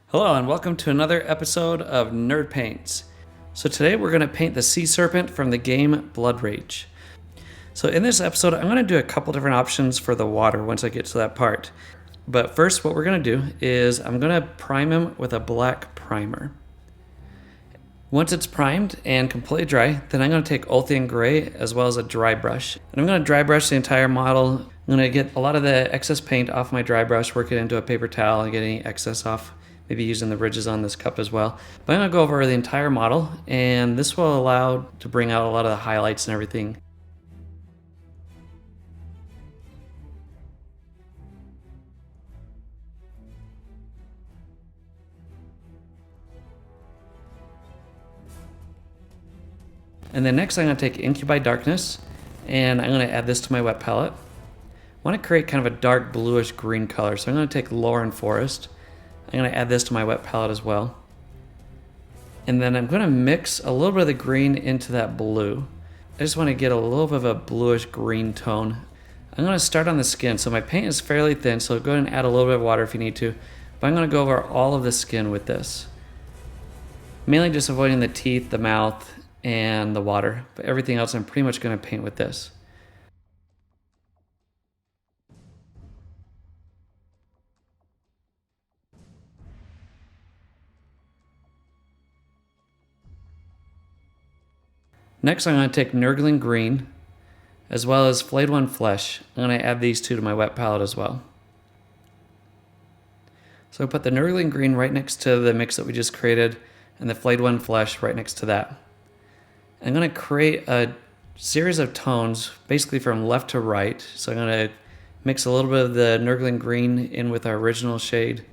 Hello and welcome to another episode of Nerd Paints. So today we're going to paint the Sea Serpent from the game Blood Rage. So in this episode I'm going to do a couple different options for the water once I get to that part. But first what we're going to do is I'm going to prime him with a black primer. Once it's primed and completely dry, then I'm going to take Ulthuan Grey as well as a dry brush. And I'm going to dry brush the entire model. I'm going to get a lot of the excess paint off my dry brush, work it into a paper towel and get any excess off. Maybe using the ridges on this cup as well. But I'm going to go over the entire model, and this will allow to bring out a lot of the highlights and everything. And then next I'm going to take Incubi Darkness, and I'm going to add this to my wet palette. I want to create kind of a dark bluish green color, so I'm going to take Loren Forest. I'm going to add this to my wet palette as well. And then I'm going to mix a little bit of the green into that blue. I just want to get a little bit of a bluish green tone. I'm going to start on the skin. So my paint is fairly thin, so go ahead and add a little bit of water if you need to. But I'm going to go over all of the skin with this. Mainly just avoiding the teeth, the mouth, and the water. But everything else I'm pretty much going to paint with this. Next, I'm going to take Nurgling Green, as well as Flayed One Flesh. I'm going to add these two to my wet palette as well. So I put the Nurgling Green right next to the mix that we just created, and the Flayed One Flesh right next to that. I'm going to create a series of tones, basically from left to right. So I'm going to mix a little bit of the Nurgling Green in with our original shade.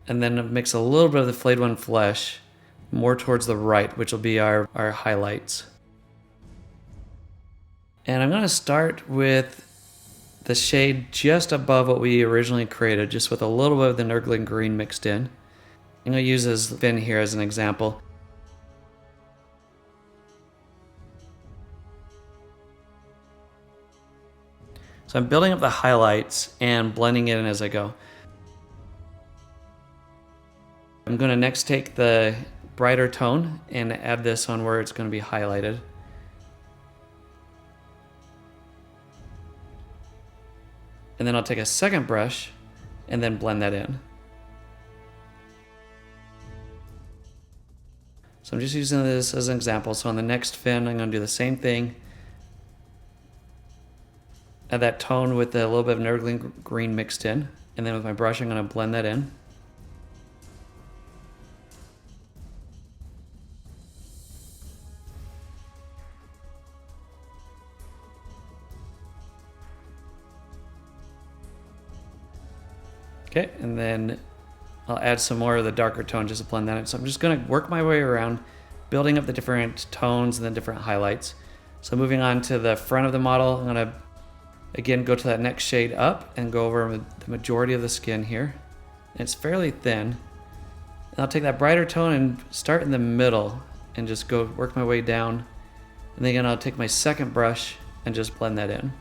And then mix a little bit of the Flayed One Flesh more towards the right, which will be our highlights. And I'm going to start with the shade just above what we originally created, just with a little bit of the Nurgling Green mixed in. I'm going to use this fin here as an example. So I'm building up the highlights and blending it in as I go. I'm going to next take the brighter tone and add this on where it's going to be highlighted. And then I'll take a second brush and then blend that in. So I'm just using this as an example. So on the next fin, I'm going to do the same thing. Add that tone with a little bit of Nurgling Green mixed in. And then with my brush, I'm going to blend that in. Okay, and then I'll add some more of the darker tone just to blend that in. So I'm just going to work my way around, building up the different tones and the different highlights. So moving on to the front of the model, I'm going to again go to that next shade up and go over the majority of the skin here. And it's fairly thin. And I'll take that brighter tone and start in the middle and just go work my way down. And then again, I'll take my second brush and just blend that in.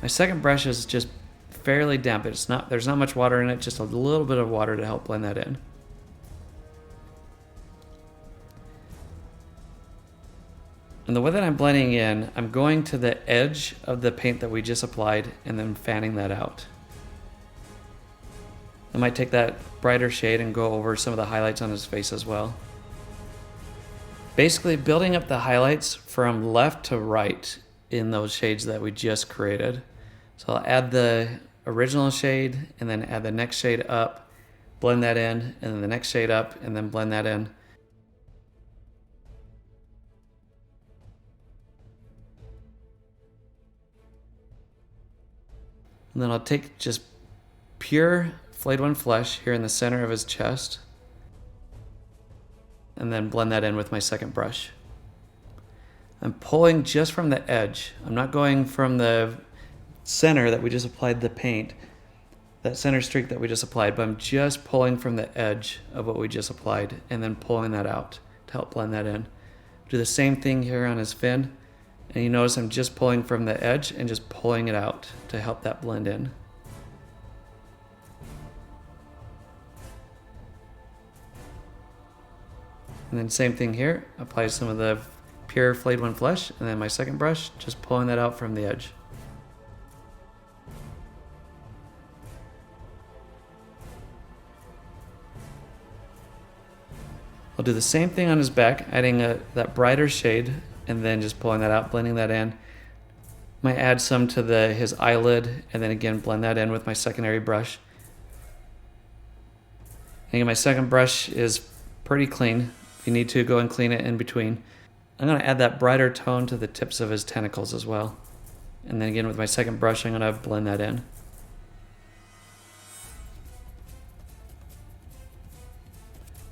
My second brush is just fairly damp. There's not much water in it, just a little bit of water to help blend that in. And the way that I'm blending in, I'm going to the edge of the paint that we just applied and then fanning that out. I might take that brighter shade and go over some of the highlights on his face as well. Basically building up the highlights from left to right in those shades that we just created. So I'll add the original shade and then add the next shade up, blend that in, and then the next shade up and then blend that in. And then I'll take just pure Flayed One Flesh here in the center of his chest and then blend that in with my second brush. I'm pulling just from the edge. I'm not going from the center that we just applied the paint. that center streak that we just applied, but I'm just pulling from the edge of what we just applied and then pulling that out to help blend that in. Do the same thing here on his fin, and you notice I'm just pulling from the edge and just pulling it out to help that blend in. And then same thing here, apply some of the pure Flayed One Flesh, and then my second brush, just pulling that out from the edge. I'll do the same thing on his back, adding that brighter shade, and then just pulling that out, blending that in. Might add some to his eyelid, and then again blend that in with my secondary brush. And again, my second brush is pretty clean. If you need to, go and clean it in between. I'm going to add that brighter tone to the tips of his tentacles as well. And then again with my second brush, I'm going to blend that in.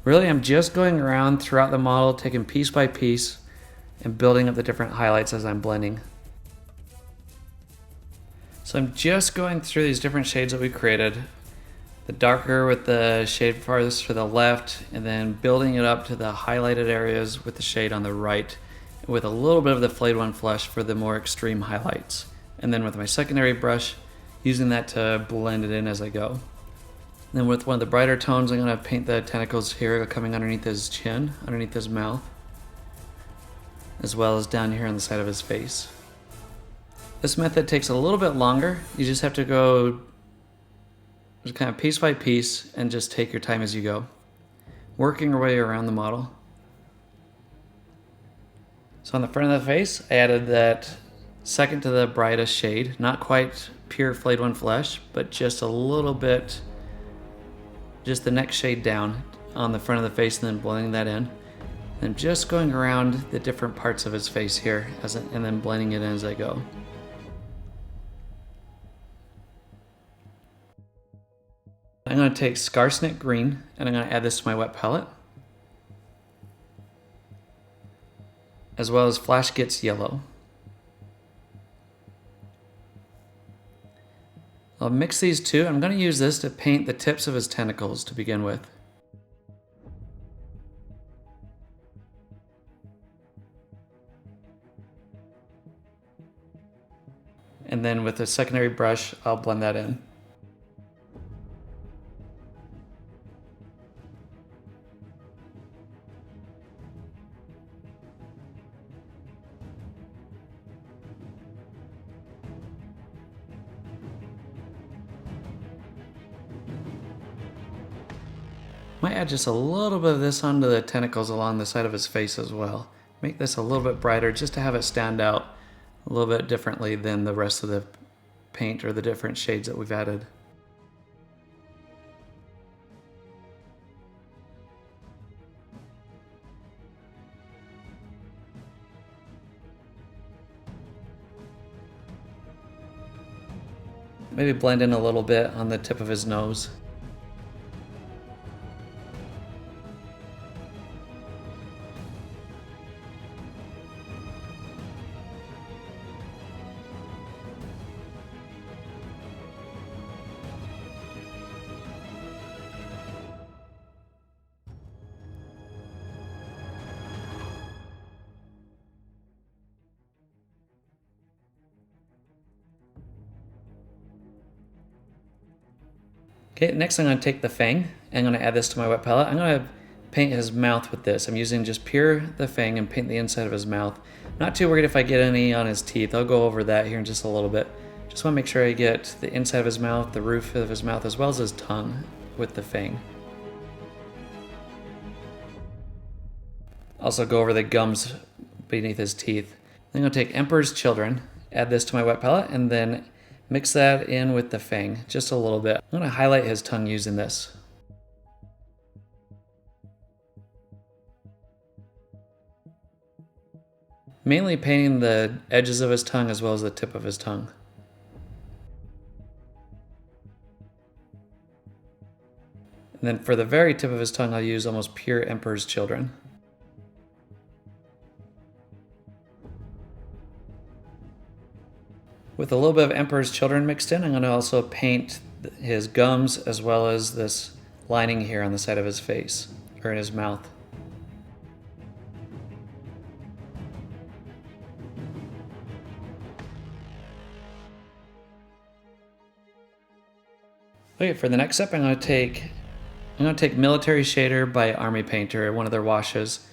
Really, I'm just going around throughout the model, taking piece by piece and building up the different highlights as I'm blending. So I'm just going through these different shades that we created. The darker with the shade farthest to the left, and then building it up to the highlighted areas with the shade on the right, with a little bit of the Flayed One Flesh for the more extreme highlights. And then with my secondary brush, using that to blend it in as I go. Then with one of the brighter tones, I'm going to paint the tentacles here coming underneath his chin, underneath his mouth, as well as down here on the side of his face. This method takes a little bit longer. You just have to go just kind of piece by piece and just take your time as you go, working your way around the model. So on the front of the face, I added that second to the brightest shade, not quite pure Flayed One Flesh, but just a little bit, just the next shade down on the front of the face, and then blending that in. And just going around the different parts of his face here, and then blending it in as I go. I'm going to take Skarsnik Green, and I'm going to add this to my wet palette, as well as Flash Gitz Yellow. I'll mix these two. I'm going to use this to paint the tips of his tentacles to begin with. And then with a secondary brush, I'll blend that in. Might add just a little bit of this onto the tentacles along the side of his face as well. Make this a little bit brighter just to have it stand out a little bit differently than the rest of the paint or the different shades that we've added. Maybe blend in a little bit on the tip of his nose. Okay, next I'm going to take the Fang, and I'm going to add this to my wet palette. I'm going to paint his mouth with this. I'm using just pure the Fang and paint the inside of his mouth. Not too worried if I get any on his teeth. I'll go over that here in just a little bit. Just want to make sure I get the inside of his mouth, the roof of his mouth, as well as his tongue with the Fang. Also go over the gums beneath his teeth. Then I'm going to take Emperor's Children, add this to my wet palette, and then mix that in with the Fang, just a little bit. I'm going to highlight his tongue using this. Mainly painting the edges of his tongue as well as the tip of his tongue. And then for the very tip of his tongue, I'll use almost pure Emperor's Children. With a little bit of Emperor's Children mixed in, I'm going to also paint his gums as well as this lining here on the side of his face, or in his mouth. Okay, for the next step I'm going to take Military Shader by Army Painter, one of their washes.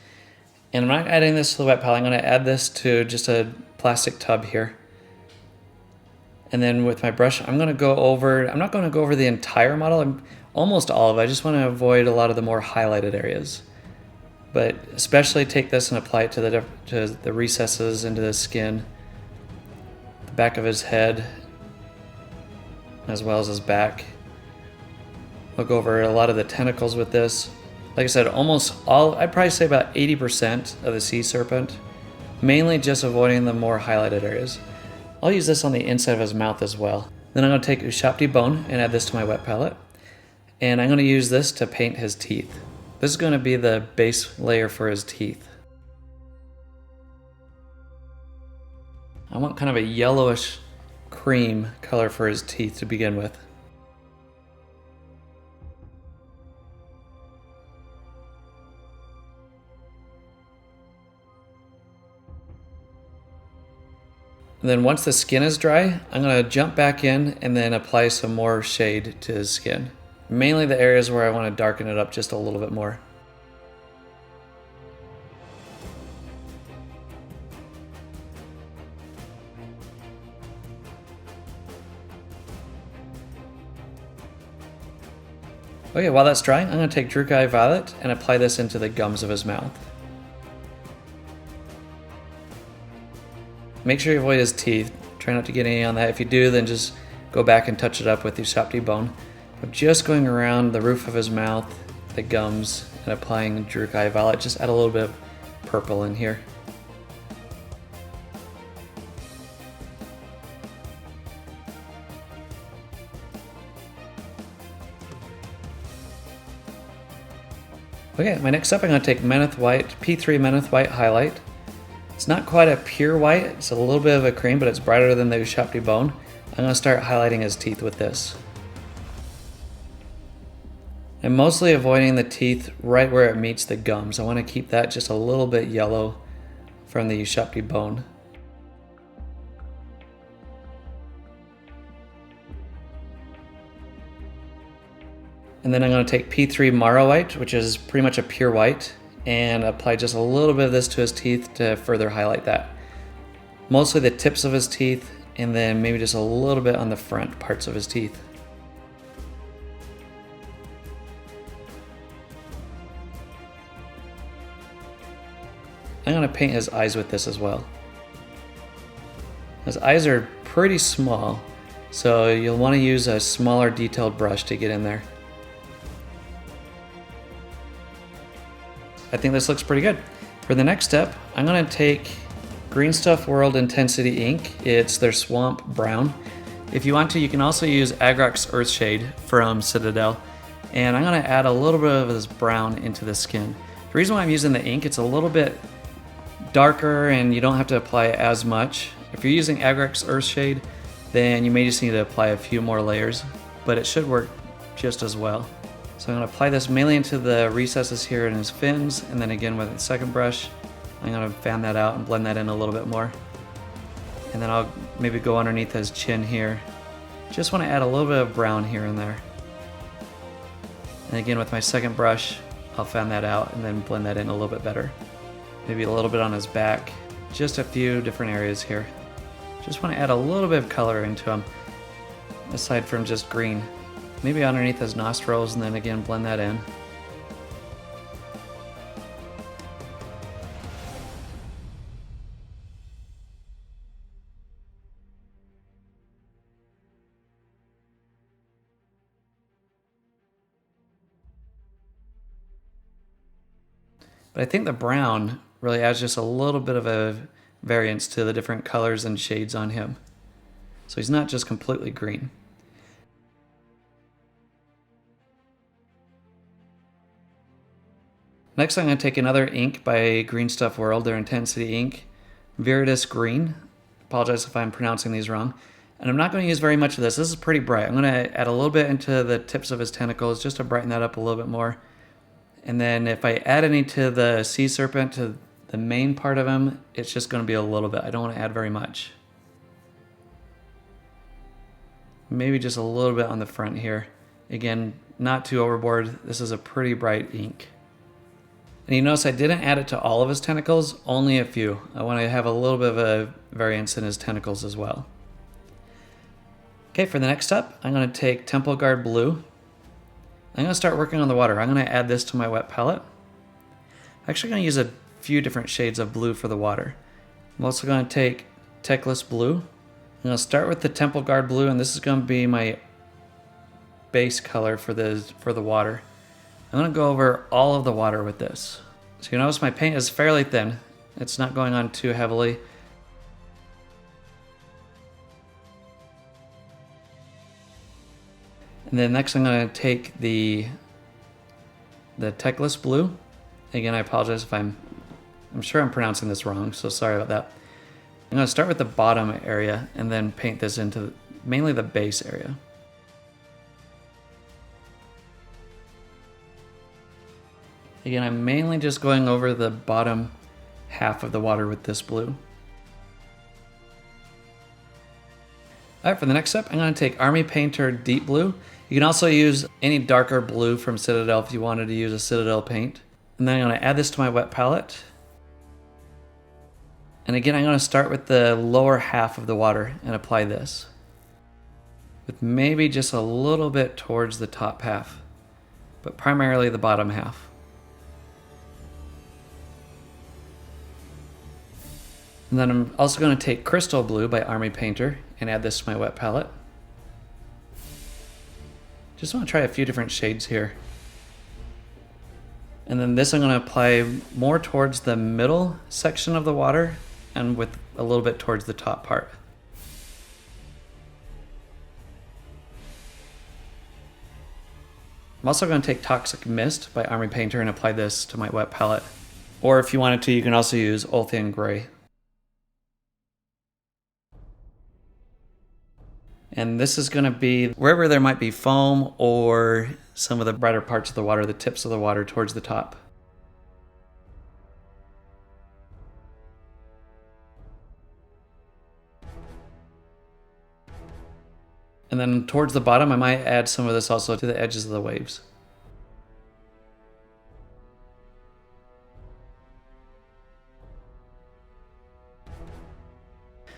And I'm not adding this to the wet palette, I'm going to add this to just a plastic tub here. And then with my brush, I'm not going to go over the entire model, almost all of it. I just want to avoid a lot of the more highlighted areas. But especially take this and apply it to the recesses into the skin, the back of his head, as well as his back. I'll go over a lot of the tentacles with this. Like I said, I'd probably say about 80% of the Sea Serpent, mainly just avoiding the more highlighted areas. I'll use this on the inside of his mouth as well. Then I'm going to take Ushabti Bone and add this to my wet palette. And I'm going to use this to paint his teeth. This is going to be the base layer for his teeth. I want kind of a yellowish cream color for his teeth to begin with. And then once the skin is dry, I'm going to jump back in and then apply some more shade to his skin. Mainly the areas where I want to darken it up just a little bit more. Okay, while that's drying, I'm going to take Druchii Violet and apply this into the gums of his mouth. Make sure you avoid his teeth. Try not to get any on that. If you do, then just go back and touch it up with Ushabti Bone. But just going around the roof of his mouth, the gums, and applying Druchii Violet. Just add a little bit of purple in here. Okay, my next step, I'm going to take Menoth White, P3 Menoth White Highlight. It's not quite a pure white, it's a little bit of a cream, but it's brighter than the Ushabti Bone. I'm going to start highlighting his teeth with this. I'm mostly avoiding the teeth right where it meets the gums. I want to keep that just a little bit yellow from the Ushabti Bone. And then I'm going to take P3 Morrow White, which is pretty much a pure white, and apply just a little bit of this to his teeth to further highlight that. Mostly the tips of his teeth, and then maybe just a little bit on the front parts of his teeth. I'm going to paint his eyes with this as well. His eyes are pretty small, so you'll want to use a smaller detailed brush to get in there. I think this looks pretty good. For the next step, I'm going to take Green Stuff World Intensity ink. It's their Swamp Brown. If you want to, you can also use Agrox Earthshade from Citadel. And I'm going to add a little bit of this brown into the skin. The reason why I'm using the ink, it's a little bit darker and you don't have to apply as much. If you're using Agrox Earthshade, then you may just need to apply a few more layers, but it should work just as well. So I'm going to apply this mainly into the recesses here in his fins, and then again with the second brush, I'm going to fan that out and blend that in a little bit more. And then I'll maybe go underneath his chin here. Just want to add a little bit of brown here and there. And again with my second brush, I'll fan that out and then blend that in a little bit better. Maybe a little bit on his back, just a few different areas here. Just want to add a little bit of color into him, aside from just green. Maybe underneath his nostrils, and then again blend that in. But I think the brown really adds just a little bit of a variance to the different colors and shades on him. So he's not just completely green. Next, I'm going to take another ink by Green Stuff World, their Intensity ink, Viridis Green. Apologize if I'm pronouncing these wrong. And I'm not going to use very much of this. This is pretty bright. I'm going to add a little bit into the tips of his tentacles just to brighten that up a little bit more. And then if I add any to the Sea Serpent, to the main part of him, it's just going to be a little bit. I don't want to add very much. Maybe just a little bit on the front here. Again, not too overboard. This is a pretty bright ink. And you notice I didn't add it to all of his tentacles, only a few. I want to have a little bit of a variance in his tentacles as well. Okay, for the next step, I'm going to take Temple Guard Blue. I'm going to start working on the water. I'm going to add this to my wet palette. I'm actually going to use a few different shades of blue for the water. I'm also going to take Teclis Blue. I'm going to start with the Temple Guard Blue, and this is going to be my base color for the water. I'm going to go over all of the water with this. So you notice my paint is fairly thin. It's not going on too heavily. And then next I'm going to take the Teclis Blue. Again, I apologize if I'm sure I'm pronouncing this wrong, so sorry about that. I'm going to start with the bottom area and then paint this into mainly the base area. Again, I'm mainly just going over the bottom half of the water with this blue. Alright, for the next step, I'm going to take Army Painter Deep Blue. You can also use any darker blue from Citadel if you wanted to use a Citadel paint. And then I'm going to add this to my wet palette. And again, I'm going to start with the lower half of the water and apply this. With maybe just a little bit towards the top half, but primarily the bottom half. And then I'm also going to take Crystal Blue by Army Painter and add this to my wet palette. Just want to try a few different shades here. And then this I'm going to apply more towards the middle section of the water and with a little bit towards the top part. I'm also going to take Toxic Mist by Army Painter and apply this to my wet palette. Or if you wanted to, you can also use Ulthuan Grey. And this is going to be wherever there might be foam or some of the brighter parts of the water, the tips of the water towards the top. And then towards the bottom, I might add some of this also to the edges of the waves.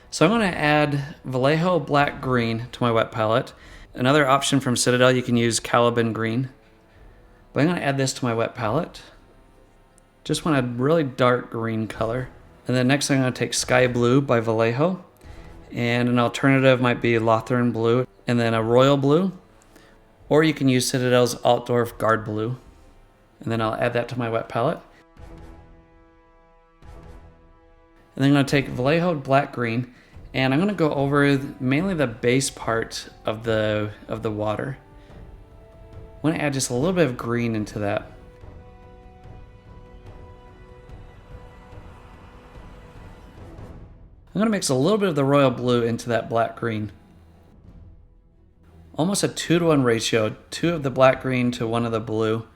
So I'm going to add Vallejo Black Green to my wet palette. Another option from Citadel, you can use Caliban Green. But I'm going to add this to my wet palette. Just want a really dark green color. And then next I'm going to take Sky Blue by Vallejo. And an alternative might be Loren Blue. And then a Royal Blue. Or you can use Citadel's Altdorf Guard Blue. And then I'll add that to my wet palette. And then I'm going to take Vallejo Black Green. And I'm going to go over mainly the base part of the water. I want to add just a little bit of green into that. I'm going to mix a little bit of the royal blue into that black green. Almost a 2-to-1 ratio, 2 of the black green to 1 of the blue.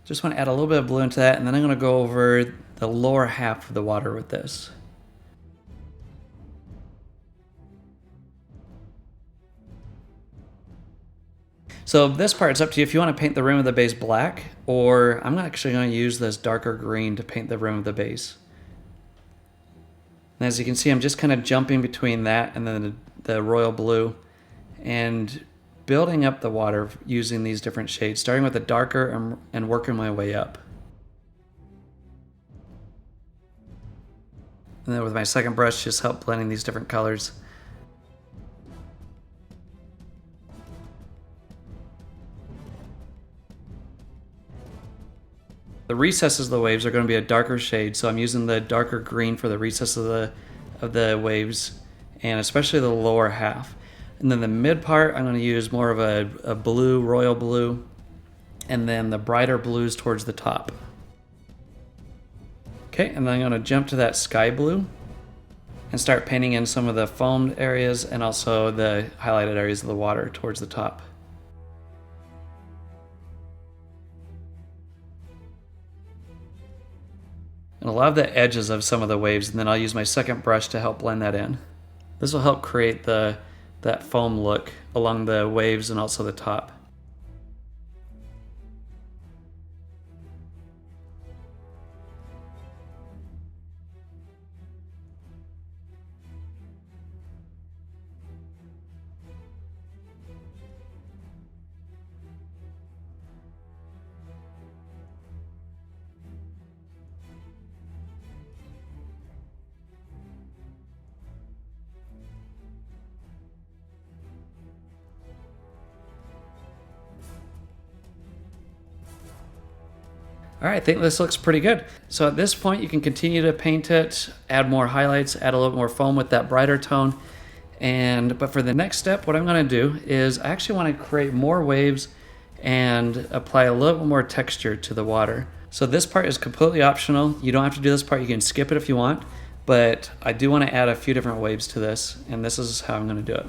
Just want to add a little bit of blue into that, and then I'm going to go over the lower half of the water with this. So this part, it's up to you if you want to paint the rim of the base black, or I'm actually going to use this darker green to paint the rim of the base. And as you can see, I'm just kind of jumping between that and then the royal blue and building up the water using these different shades, starting with the darker and working my way up. And then with my second brush, just help blending these different colors. The recesses of the waves are going to be a darker shade, so I'm using the darker green for the recesses of the waves, and especially the lower half. And then the mid part, I'm going to use more of a blue, royal blue, and then the brighter blues towards the top. Okay, and then I'm going to jump to that sky blue. and start painting in some of the foamed areas and also the highlighted areas of the water towards the top. And a lot of the edges of some of the waves, and then I'll use my second brush to help blend that in. This will help create that foam look along the waves and also the top. All right, I think this looks pretty good. So at this point, you can continue to paint it, add more highlights, add a little bit more foam with that brighter tone. But for the next step, what I'm gonna do is I actually wanna create more waves and apply a little bit more texture to the water. So this part is completely optional. You don't have to do this part, you can skip it if you want, but I do wanna add a few different waves to this, and this is how I'm gonna do it.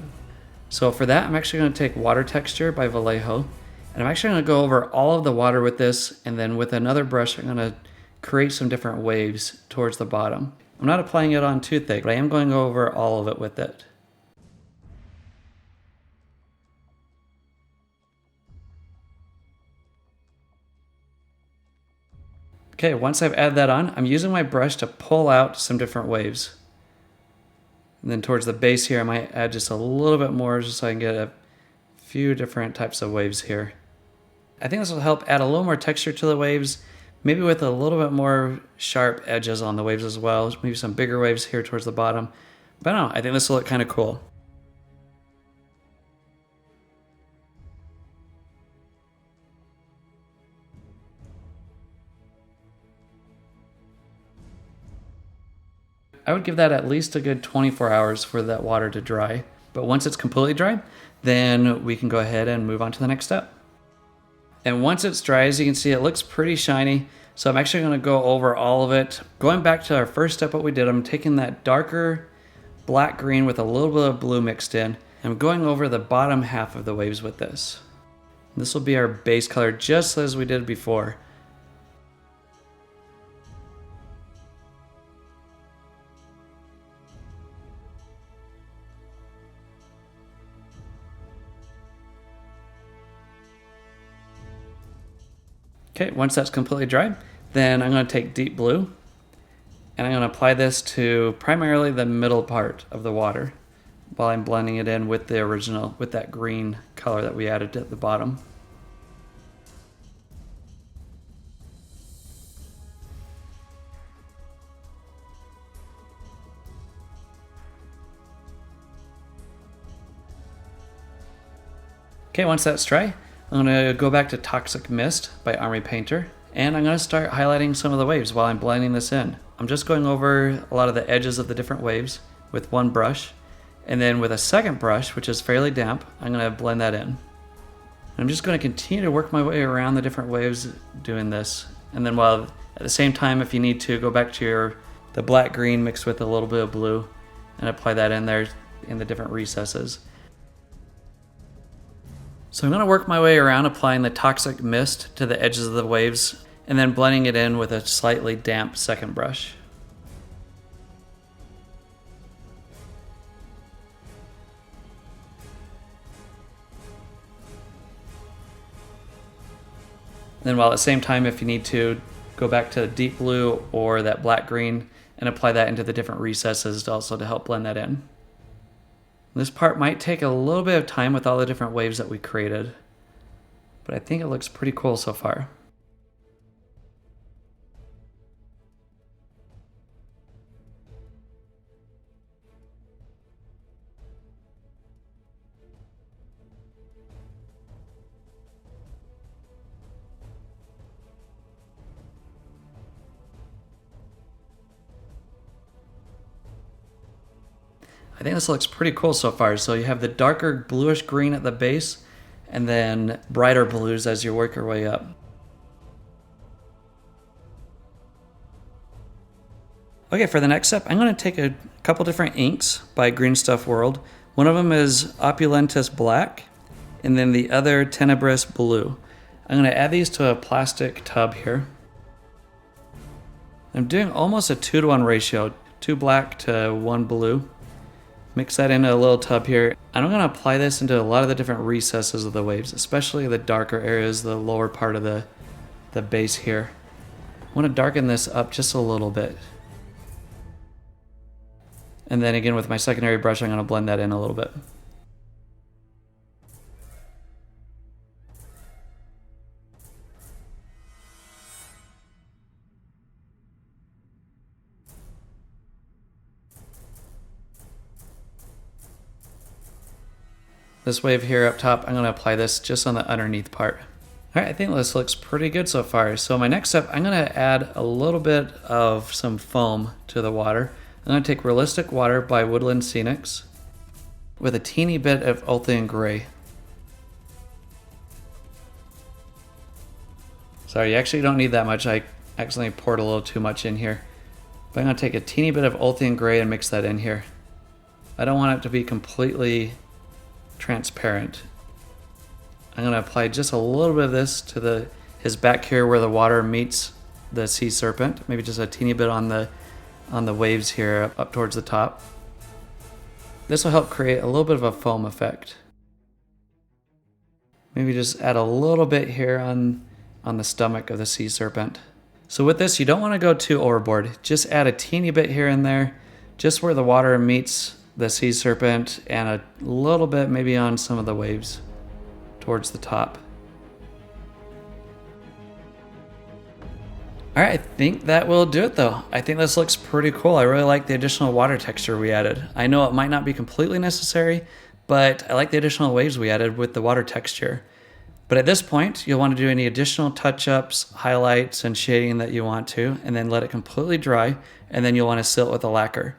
So for that, I'm actually gonna take Water Texture by Vallejo, and I'm actually going to go over all of the water with this, and then with another brush, I'm going to create some different waves towards the bottom. I'm not applying it on too thick, but I am going over all of it with it. Okay, once I've added that on, I'm using my brush to pull out some different waves. And then towards the base here, I might add just a little bit more just so I can get a few different types of waves here. I think this will help add a little more texture to the waves, maybe with a little bit more sharp edges on the waves as well, maybe some bigger waves here towards the bottom. But I don't know, I think this will look kind of cool. I would give that at least a good 24 hours for that water to dry. But once it's completely dry, then we can go ahead and move on to the next step. And once it's dry, as you can see, it looks pretty shiny. So I'm actually going to go over all of it. Going back to our first step, what we did, I'm taking that darker black green with a little bit of blue mixed in. And I'm going over the bottom half of the waves with this. This will be our base color just as we did before. Okay, once that's completely dry, then I'm going to take deep blue and I'm going to apply this to primarily the middle part of the water while I'm blending it in with the original, with that green color that we added at the bottom. Okay, once that's dry, I'm going to go back to Toxic Mist by Army Painter, and I'm going to start highlighting some of the waves while I'm blending this in. I'm just going over a lot of the edges of the different waves with one brush, and then with a second brush, which is fairly damp, I'm going to blend that in. And I'm just going to continue to work my way around the different waves doing this, and then while at the same time, if you need to, go back to the black green mixed with a little bit of blue and apply that in there in the different recesses. So I'm going to work my way around applying the Toxic Mist to the edges of the waves and then blending it in with a slightly damp second brush. And then while at the same time, if you need to, go back to the deep blue or that black green and apply that into the different recesses also to help blend that in. This part might take a little bit of time with all the different waves that we created, but I think it looks pretty cool so far. I think this looks pretty cool so far. So you have the darker bluish green at the base and then brighter blues as you work your way up. Okay, for the next step, I'm going to take a couple different inks by Green Stuff World. One of them is Opulentus Black, and then the other Tenebrous Blue. I'm going to add these to a plastic tub here. I'm doing almost a 2-to-1 ratio, 2 black to 1 blue. Mix that into a little tub here. And I'm going to apply this into a lot of the different recesses of the waves, especially the darker areas, the lower part of the base here. I want to darken this up just a little bit. And then again with my secondary brush, I'm going to blend that in a little bit. This wave here up top, I'm going to apply this just on the underneath part. All right, I think this looks pretty good so far. So my next step, I'm going to add a little bit of some foam to the water. I'm going to take Realistic Water by Woodland Scenics with a teeny bit of Ulthuan Grey. Sorry, you actually don't need that much. I accidentally poured a little too much in here. But I'm going to take a teeny bit of Ulthuan Grey and mix that in here. I don't want it to be completely transparent. I'm going to apply just a little bit of this to his back here where the water meets the Sea Serpent. Maybe just a teeny bit on the waves here up towards the top. This will help create a little bit of a foam effect. Maybe just add a little bit here on the stomach of the Sea Serpent. So with this, you don't want to go too overboard. Just add a teeny bit here and there, just where the water meets the Sea Serpent, and a little bit maybe on some of the waves towards the top. All right, I think that will do it though. I think this looks pretty cool. I really like the additional water texture we added. I know it might not be completely necessary, but I like the additional waves we added with the water texture. But at this point, you'll want to do any additional touch-ups, highlights, and shading that you want to, and then let it completely dry, and then you'll want to seal it with a lacquer.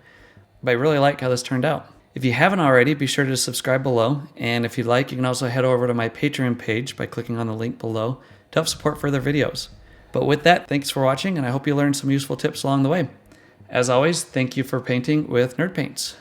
But I really like how this turned out. If you haven't already, be sure to subscribe below, and if you'd like, you can also head over to my Patreon page by clicking on the link below to help support further videos. But with that, thanks for watching, and I hope you learned some useful tips along the way. As always, thank you for painting with Nerd Paints.